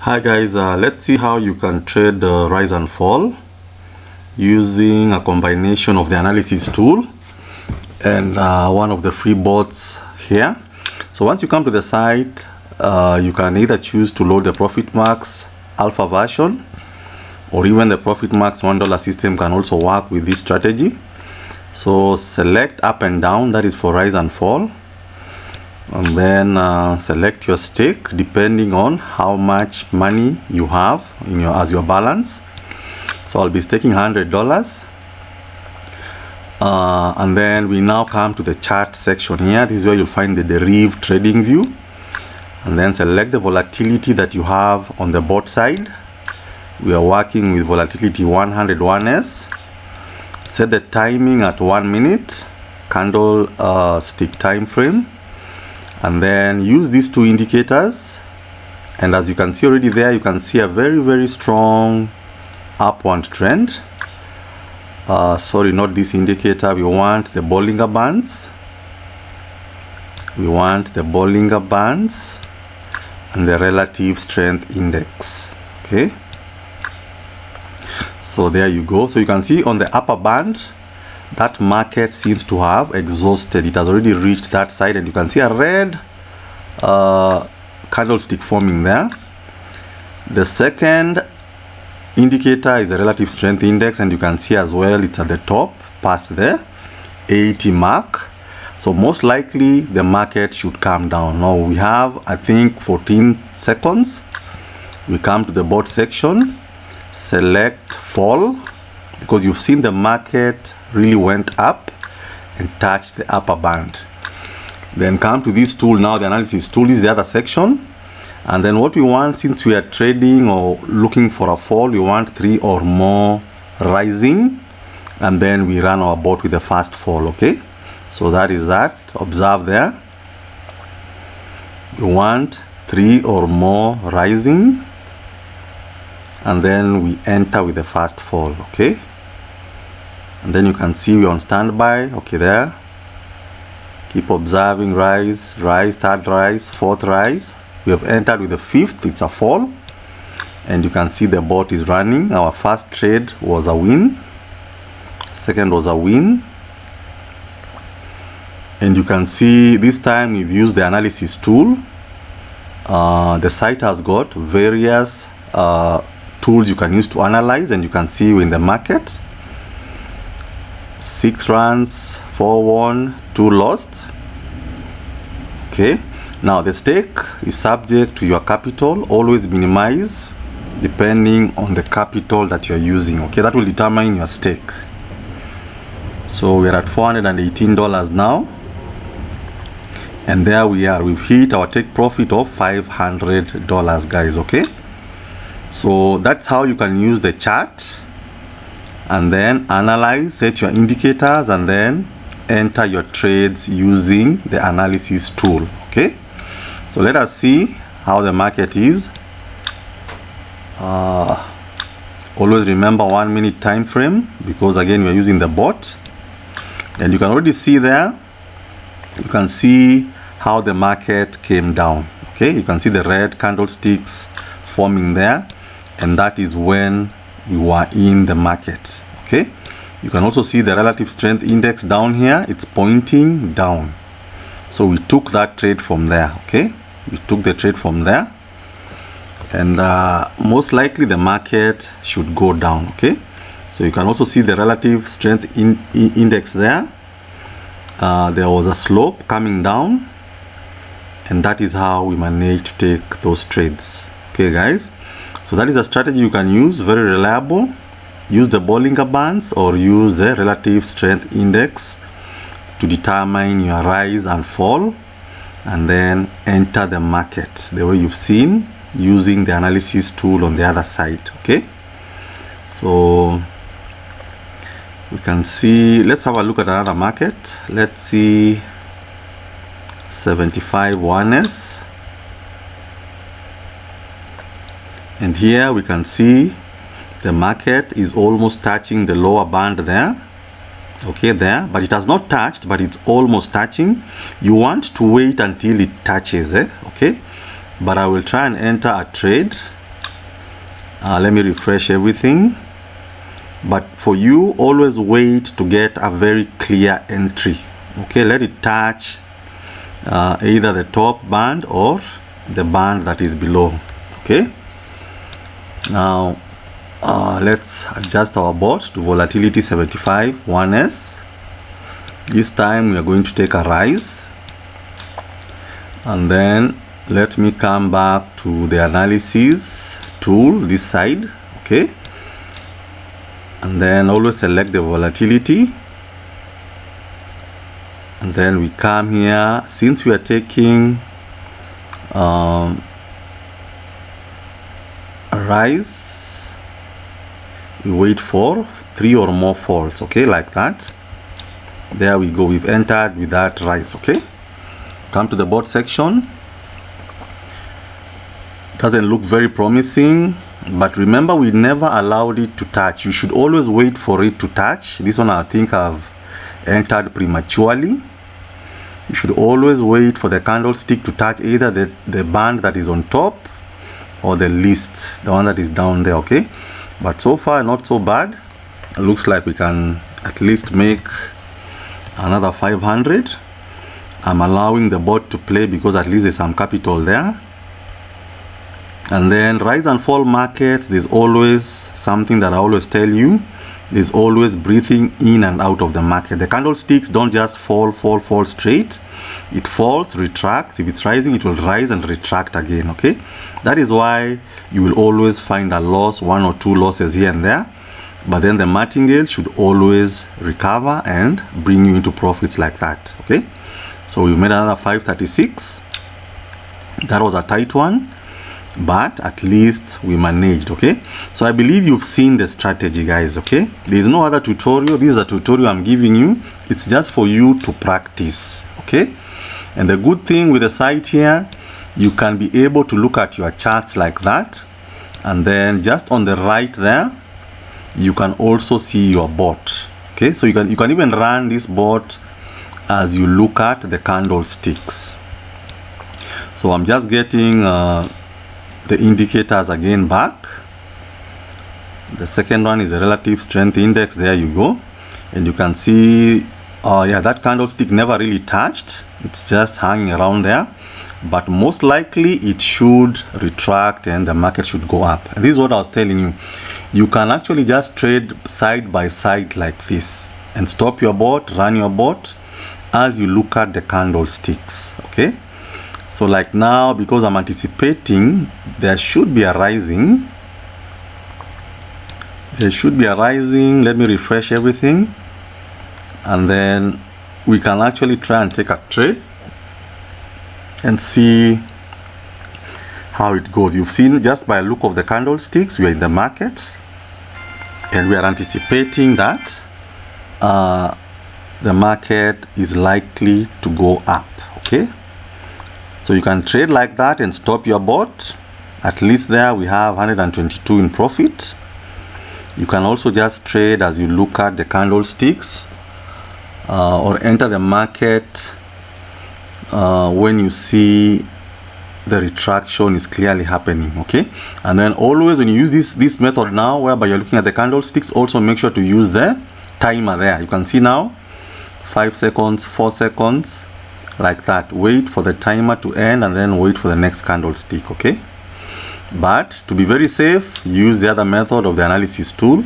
Hi guys, let's see how you can trade the rise and fall using a combination of the analysis tool and one of the free bots here. So once you come to the site, you can either choose to load the Profit Max alpha version, or even the Profit Max $1 system can also work with this strategy. So select up and down, that is for rise and fall, and then select your stake depending on how much money you have in as your balance. So I'll be staking $100, and then we now come to the chart section here. This is where you'll find the Deriv trading view, and then select the volatility that you have on the bot side. We are working with volatility 101s. Set the timing at 1 minute, candlestick time frame, and then use these two indicators. And as you can see already there, you can see a very strong upward trend. Sorry, not this indicator. We want the Bollinger Bands. We want the Bollinger Bands and the relative strength index. Okay, so there you go. So you can see on the upper band, that market seems to have exhausted. It has already reached that side, and you can see a red candlestick forming there. The second indicator is the relative strength index, and you can see as well it's at the top past the 80 mark. So most likely the market should come down. Now we have, I think, 14 seconds. We come to the bot section, select fall, because you've seen the market really went up and touched the upper band. Then come to this tool now, the analysis tool is the other section. And then what we want, since we are trading or looking for a fall, we want 3 or more rising, and then we run our bot with the first fall. Okay, so that is that. Observe there, we want 3 or more rising, and then we enter with the first fall. Okay, and then you can see we're on standby. Okay, there, keep observing, rise, third rise, fourth rise. We have entered with the fifth, it's a fall, and you can see the bot is running. Our first trade was a win, second was a win, and you can see this time we've used the analysis tool. The site has got various tools you can use to analyze, and you can see we're in the market. 6 runs, 4 won, 2 lost. Okay, now the stake is subject to your capital. Always minimize depending on the capital that you're using. Okay, that will determine your stake. So we're at $418 now, and there we are. We've hit our take profit of $500, guys. Okay, so that's how you can use the chart and then analyze, set your indicators, and then enter your trades using the analysis tool. Okay, so let us see how the market is. Always remember 1 minute time frame, because again we're using the bot, and you can already see there, you can see how the market came down. Okay, you can see the red candlesticks forming there, and that is when we were in the market. Okay, you can also see the relative strength index down here, it's pointing down. So we took that trade from there. Okay, we took the trade from there, and most likely the market should go down. Okay, so you can also see the relative strength index there. There was a slope coming down, and that is how we managed to take those trades. Okay guys, so that is a strategy you can use, very reliable. Use the Bollinger Bands or use the relative strength index to determine your rise and fall, and then enter the market the way you've seen using the analysis tool on the other side. Okay, so we can see, let's have a look at another market. Let's see 75 1s, and here we can see the market is almost touching the lower band there. Okay, there, but it has not touched, but it's almost touching. You want to wait until it touches, okay, but I will try and enter a trade Let me refresh everything. But for you, always wait to get a very clear entry. Okay, let it touch either the top band or the band that is below. Okay, now let's adjust our bot to volatility 75 1s. This time we are going to take a rise, and then let me come back to the analysis tool this side. Okay, and then always select the volatility, and then we come here. Since we are taking a rise, we wait for 3 or more falls. Okay, like that. There we go, we've entered with that rise. Okay, come to the bot section. Doesn't look very promising, but remember, we never allowed it to touch. You should always wait for it to touch. This one I think I've entered prematurely. You should always wait for the candlestick to touch either the band that is on top or the list, the one that is down there. Okay, but so far not so bad. It looks like we can at least make another 500. I'm allowing the bot to play because at least there's some capital there. And then rise and fall markets, there's always something that I always tell you. There's always breathing in and out of the market. The candlesticks don't just fall straight. It falls, retracts. If it's rising, it will rise and retract again. Okay, that is why you will always find a loss, 1 or 2 losses here and there, but then the martingale should always recover and bring you into profits like that. Okay, so we made another 536. That was a tight one, but at least we managed. Okay, so I believe you've seen the strategy, guys. Okay, there is no other tutorial. This is a tutorial I'm giving you. It's just for you to practice. Okay, and the good thing with the site here, you can be able to look at your charts like that, and then just on the right there you can also see your bot. Okay, so you can even run this bot as you look at the candlesticks. So I'm just getting the indicators again back. The second one is the relative strength index. There you go, and you can see yeah, that candlestick never really touched. It's just hanging around there, but most likely it should retract and the market should go up. And this is what I was telling you. You can actually just trade side by side like this and stop your bot, run your bot as you look at the candlesticks. Okay, so like now, because I'm anticipating there should be a rising, let me refresh everything, and then we can actually try and take a trade and see how it goes. You've seen just by look of the candlesticks, we are in the market and we are anticipating that the market is likely to go up. Okay, so you can trade like that and stop your bot. At least there we have 122 in profit. You can also just trade as you look at the candlesticks, or enter the market when you see the retraction is clearly happening. Okay, and then always when you use this method now, whereby you're looking at the candlesticks, also make sure to use the timer there. You can see now 5 seconds, 4 seconds, like that. Wait for the timer to end and then wait for the next candlestick. Okay, but to be very safe, use the other method of the analysis tool,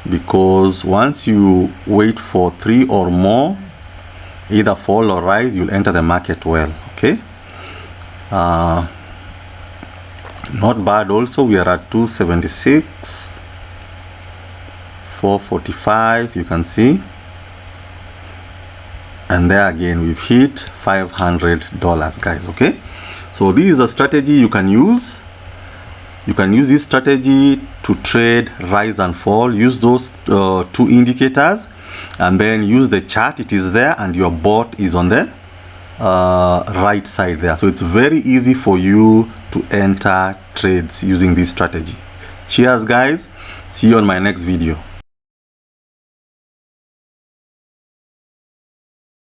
because once you wait for 3 or more, either fall or rise, you'll enter the market well. Okay, not bad. Also, we are at 276, 445, you can see, and there again we've hit $500, guys. Okay, so this is a strategy you can use. You can use this strategy to trade rise and fall. Use those 2 indicators, and then use the chart. It is there and your bot is on the right side there. So it's very easy for you to enter trades using this strategy. Cheers, guys. See you on my next video.